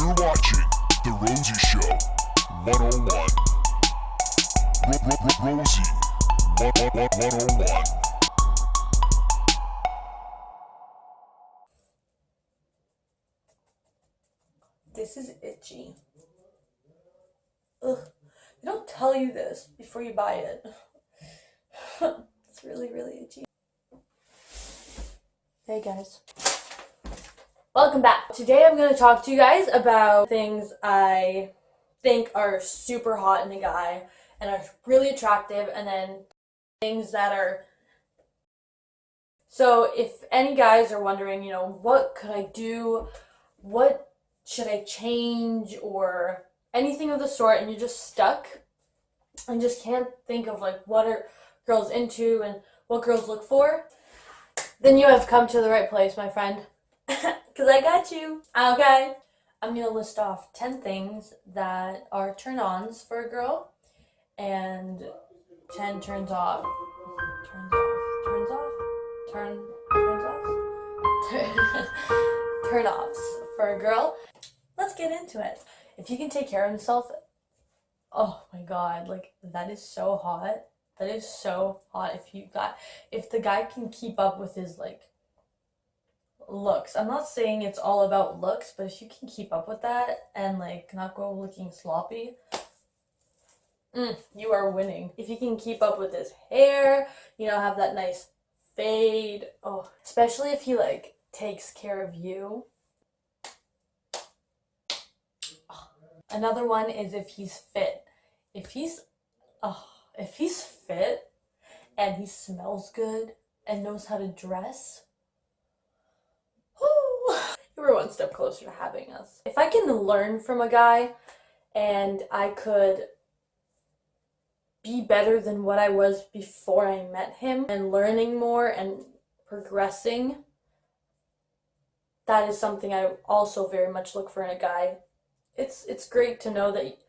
You're watching The Rosy Show 101. Rosy 101. This is itchy. Ugh. They don't tell you this before you buy it. It's really, really itchy. Hey guys. Welcome back. Today I'm going to talk to you guys about things I think are super hot in a guy and are really attractive, and then things that are... So if any guys are wondering, what could I do? What should I change? Or anything of the sort, and you're just stuck and just can't think of what are girls into and what girls look for, then you have come to the right place, my friend. Because I got you. Okay. I'm going to list off 10 things that are turn-ons for a girl and 10 turns off. Turn-offs for a girl. Let's get into it. If you can take care of himself, oh my god, that is so hot. That is so hot. If the guy can keep up with his looks. I'm not saying it's all about looks, but if you can keep up with that and not go looking sloppy, you are winning. If you can keep up with his hair, have that nice fade. Oh, especially if he takes care of you. Another one is if he's fit. If he's fit and he smells good and knows how to dress, we're one step closer to having us. If I can learn from a guy and I could be better than what I was before I met him, and learning more and progressing, that is something I also very much look for in a guy. It's great to know that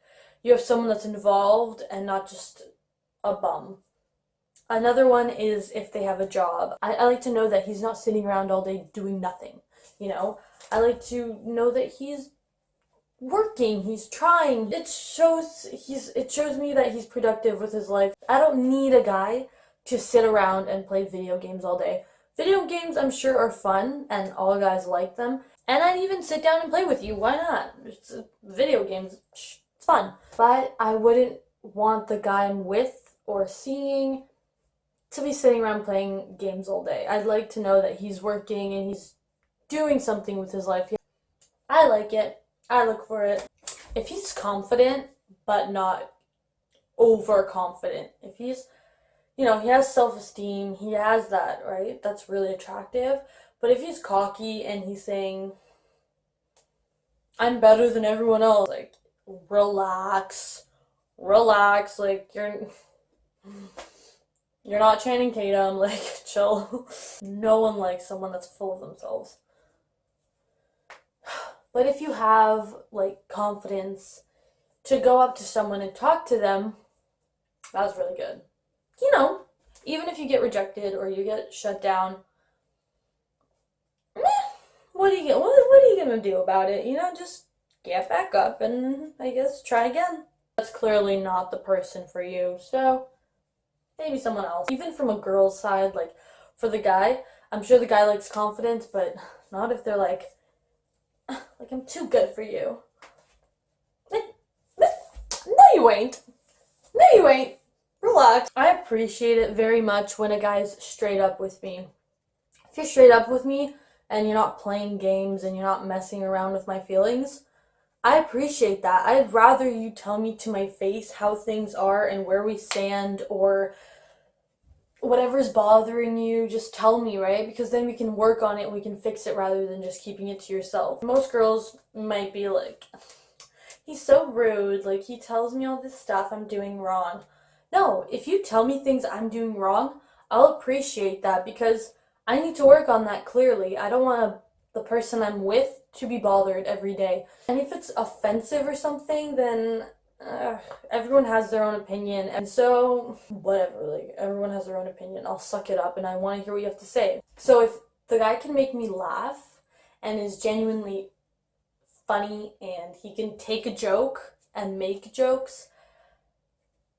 you have someone that's involved and not just a bum. Another one is if they have a job. I like to know that he's not sitting around all day doing nothing, I like to know that he's working, he's trying. It shows me that he's productive with his life. I don't need a guy to sit around and play video games all day. Video games, I'm sure, are fun, and all guys like them. And I'd even sit down and play with you. Why not? It's video games. It's fun. But I wouldn't want the guy I'm with or seeing to be sitting around playing games all day. I'd like to know that he's working and he's doing something with his life. I like it. I look for it. If he's confident, but not overconfident. If he's, he has self-esteem, he has that, right? That's really attractive. But if he's cocky and he's saying, I'm better than everyone else, relax, you're not Channing Tatum, chill. No one likes someone that's full of themselves. But if you have, confidence to go up to someone and talk to them, that's really good. Even if you get rejected or you get shut down, what are you gonna do about it? Just get back up and, I guess, try again. That's clearly not the person for you, so maybe someone else. Even from a girl's side, for the guy, I'm sure the guy likes confidence, but not if they're I'm too good for you. No, you ain't. No, you ain't. Relax. I appreciate it very much when a guy's straight up with me. If you're straight up with me and you're not playing games and you're not messing around with my feelings, I appreciate that. I'd rather you tell me to my face how things are and where we stand, or whatever's bothering you, just tell me, right? Because then we can work on it and we can fix it rather than just keeping it to yourself. Most girls might be he's so rude, he tells me all this stuff I'm doing wrong. No, if you tell me things I'm doing wrong, I'll appreciate that, because I need to work on that clearly. I don't want the person I'm with to be bothered every day. And if it's offensive or something, then everyone has their own opinion, and so whatever, everyone has their own opinion. I'll suck it up and I want to hear what you have to say. So if the guy can make me laugh and is genuinely funny and he can take a joke and make jokes,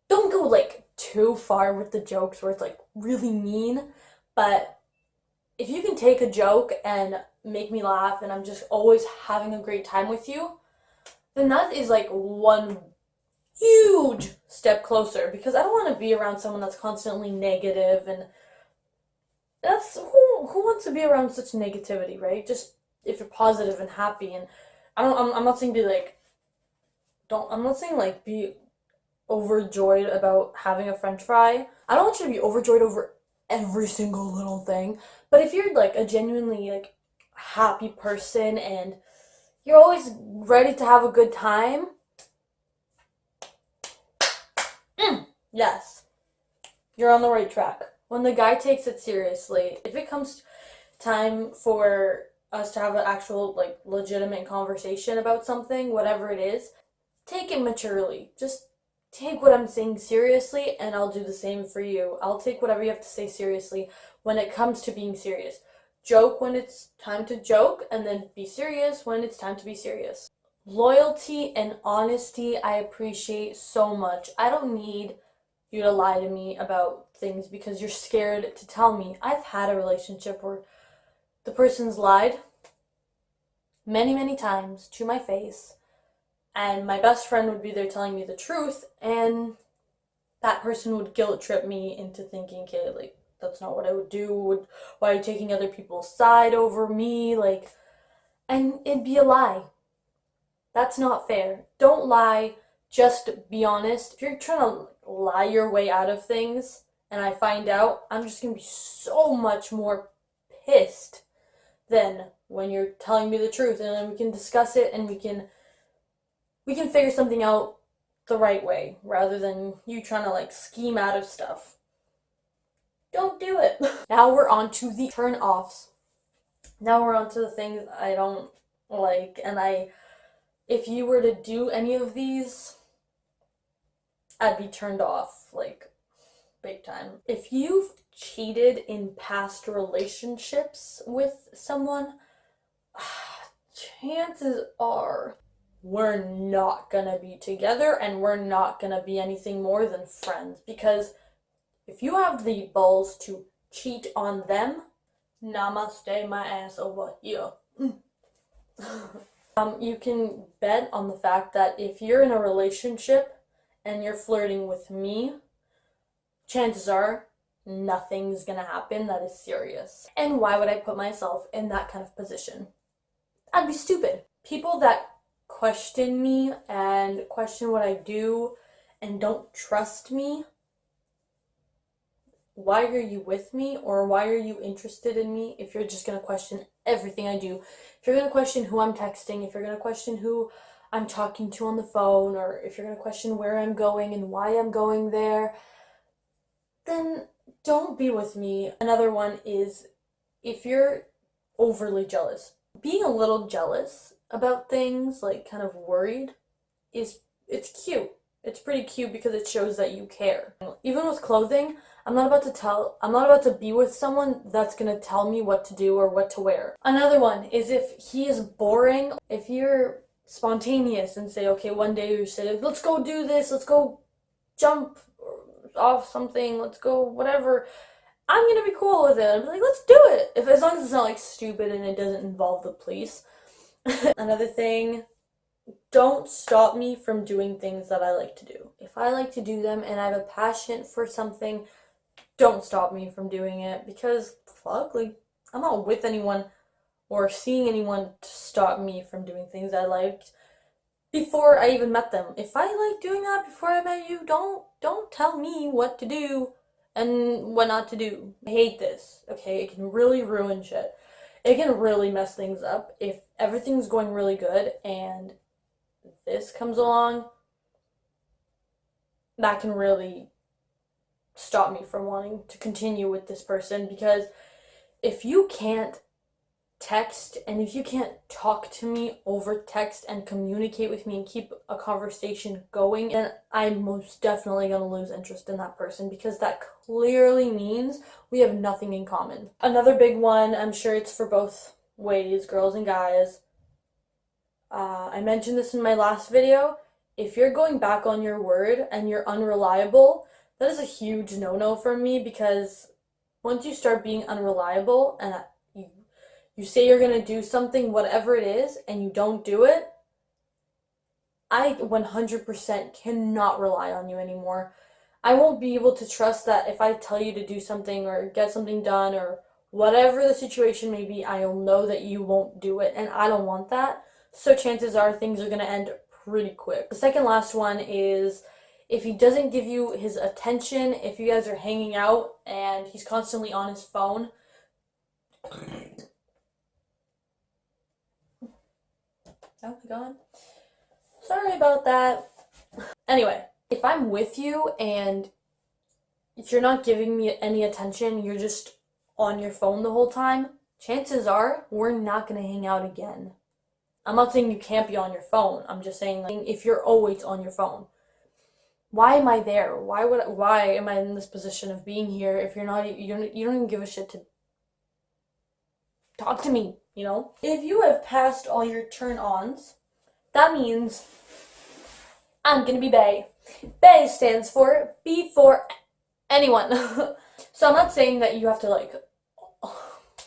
don't go like too far with the jokes where it's like really mean, but if you can take a joke and make me laugh and I'm just always having a great time with you, then that is like one huge step closer, because I don't want to be around someone that's constantly negative, and that's who wants to be around such negativity, right? Just if you're positive and happy, and I'm not saying be like I'm not saying like be overjoyed about having a french fry. I don't want you to be overjoyed over every single little thing, but if you're like a genuinely like happy person and you're always ready to have a good time, yes, you're on the right track. When the guy takes it seriously, if it comes time for us to have an actual like legitimate conversation about something, whatever it is, take it maturely. Just take what I'm saying seriously, and I'll do the same for you. I'll take whatever you have to say seriously when it comes to being serious. Joke when it's time to joke, and then be serious when it's time to be serious. Loyalty and honesty, I appreciate so much. I don't need you to lie to me about things because you're scared to tell me. I've had a relationship where the person's lied many, many times to my face, and my best friend would be there telling me the truth, and that person would guilt trip me into thinking, okay, like, that's not what I would do. Why are you taking other people's side over me? Like, and it'd be a lie. That's not fair. Don't lie. Just be honest. If you're trying to lie your way out of things and I find out, I'm just going to be so much more pissed than when you're telling me the truth, and then we can discuss it and we can figure something out the right way rather than you trying to like scheme out of stuff. Don't do it. Now we're on to the turn-offs. Now we're on to the things I don't like, and if you were to do any of these, I'd be turned off, like, big time. If you've cheated in past relationships with someone, chances are we're not gonna be together and we're not gonna be anything more than friends, because if you have the balls to cheat on them, namaste my ass over here. You can bet on the fact that if you're in a relationship and you're flirting with me, chances are nothing's gonna happen that is serious. And why would I put myself in that kind of position? I'd be stupid. People that question me and question what I do and don't trust me, why are you with me, or why are you interested in me if you're just going to question everything I do? If you're going to question who I'm texting, if you're going to question who I'm talking to on the phone, or if you're going to question where I'm going and why I'm going there, then don't be with me. Another one is if you're overly jealous. Being a little jealous about things, like kind of worried, it's cute. It's pretty cute because it shows that you care. Even with clothing, I'm not about to be with someone that's gonna tell me what to do or what to wear. Another one is if he is boring. If you're spontaneous and say, okay, one day you say, let's go do this, let's go jump off something, let's go whatever, I'm gonna be cool with it. I'm like, let's do it. As long as it's not like stupid and it doesn't involve the police. Another thing, don't stop me from doing things that I like to do. If I like to do them and I have a passion for something, don't stop me from doing it, because fuck, like, I'm not with anyone or seeing anyone to stop me from doing things I liked before I even met them. If I like doing that before I met you, don't tell me what to do and what not to do. I hate this, okay? It can really ruin shit. It can really mess things up if everything's going really good and this comes along. That can really stop me from wanting to continue with this person, because if you can't text and if you can't talk to me over text and communicate with me and keep a conversation going, then I'm most definitely going to lose interest in that person, because that clearly means we have nothing in common. Another big one, I'm sure it's for both ways, girls and guys, I mentioned this in my last video. If you're going back on your word and you're unreliable, that is a huge no-no for me, because once you start being unreliable and you say you're going to do something, whatever it is, and you don't do it, I 100% cannot rely on you anymore. I won't be able to trust that if I tell you to do something or get something done or whatever the situation may be, I'll know that you won't do it, and I don't want that. So chances are things are going to end pretty quick. The second last one is if he doesn't give you his attention, if you guys are hanging out and he's constantly on his phone. Oh my god. Sorry about that. Anyway, if I'm with you and you're not giving me any attention, you're just on your phone the whole time, chances are we're not going to hang out again. I'm not saying you can't be on your phone. I'm just saying, like, if you're always on your phone, why am I there? Why am I in this position of being here if you don't even give a shit to talk to me, you know? If you have passed all your turn-ons, that means I'm gonna be bae. Bae stands for be for anyone. So I'm not saying that you have to, like,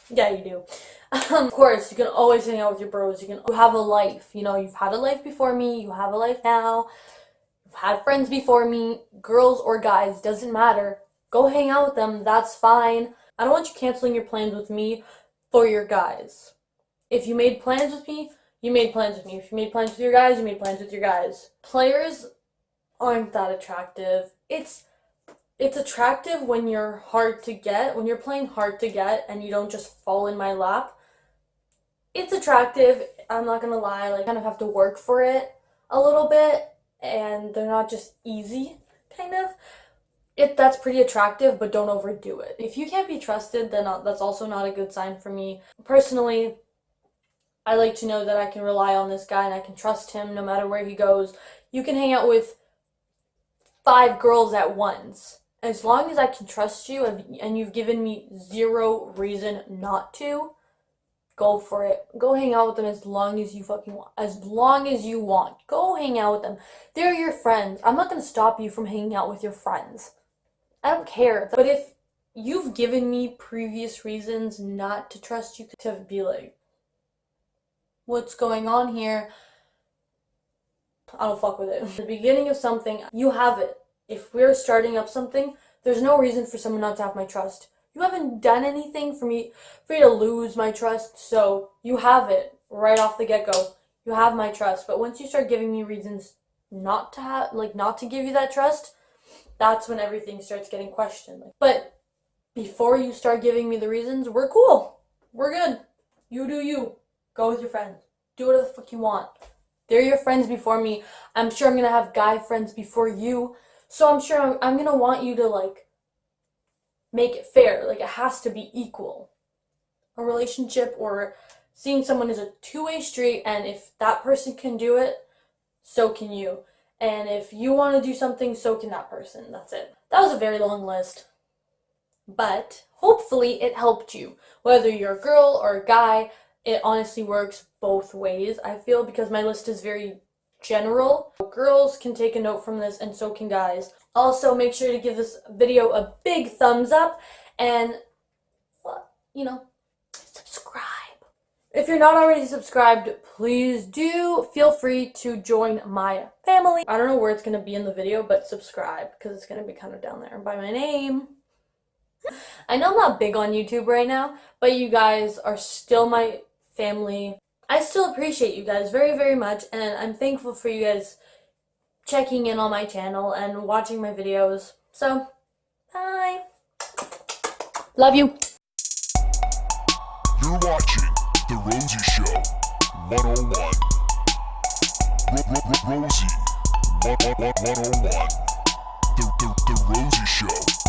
yeah, you do. Of course, you can always hang out with your bros. You have a life. You know, you've had a life before me. You have a life now. You've had friends before me. Girls or guys, doesn't matter. Go hang out with them. That's fine. I don't want you canceling your plans with me for your guys. If you made plans with me, you made plans with me. If you made plans with your guys, you made plans with your guys. Players aren't that attractive. It's attractive when you're hard to get, when you're playing hard to get and you don't just fall in my lap. It's attractive, I'm not gonna lie, like, kind of have to work for it a little bit, and they're not just easy, kind of. That's pretty attractive, but don't overdo it. If you can't be trusted, then that's also not a good sign for me. Personally, I like to know that I can rely on this guy and I can trust him no matter where he goes. You can hang out with 5 girls at once. As long as I can trust you and you've given me 0 reason not to, go for it. Go hang out with them as long as you fucking want. As long as you want. Go hang out with them. They're your friends. I'm not going to stop you from hanging out with your friends. I don't care. But if you've given me previous reasons not to trust you, to be like, what's going on here? I don't fuck with it. At the beginning of something, you have it. If we're starting up something, there's no reason for someone not to have my trust. You haven't done anything for you to lose my trust, so you have it right off the get-go. You have my trust. But once you start giving me reasons not to give you that trust, that's when everything starts getting questioned. But before you start giving me the reasons, we're cool. We're good. You do you. Go with your friends. Do whatever the fuck you want. They're your friends before me. I'm sure I'm going to have guy friends before you. So I'm sure I'm going to want you to, like, make it fair. Like, it has to be equal. A relationship or seeing someone is a two-way street, and if that person can do it, so can you. And if you want to do something, so can that person. That's it. That was a very long list. But hopefully it helped you. Whether you're a girl or a guy, it honestly works both ways, I feel, because my list is very general. Girls can take a note from this, and so can guys. Also, make sure to give this video a big thumbs up, and, well, you know, subscribe. If you're not already subscribed, please do feel free to join my family. I don't know where it's going to be in the video, but subscribe, because it's going to be kind of down there by my name. I know I'm not big on YouTube right now, but you guys are still my family. I still appreciate you guys very, very much, and I'm thankful for you guys checking in on my channel and watching my videos. So, bye. Love you. You're watching The Rosy Show 101. Rosy 101. The Rosy Show.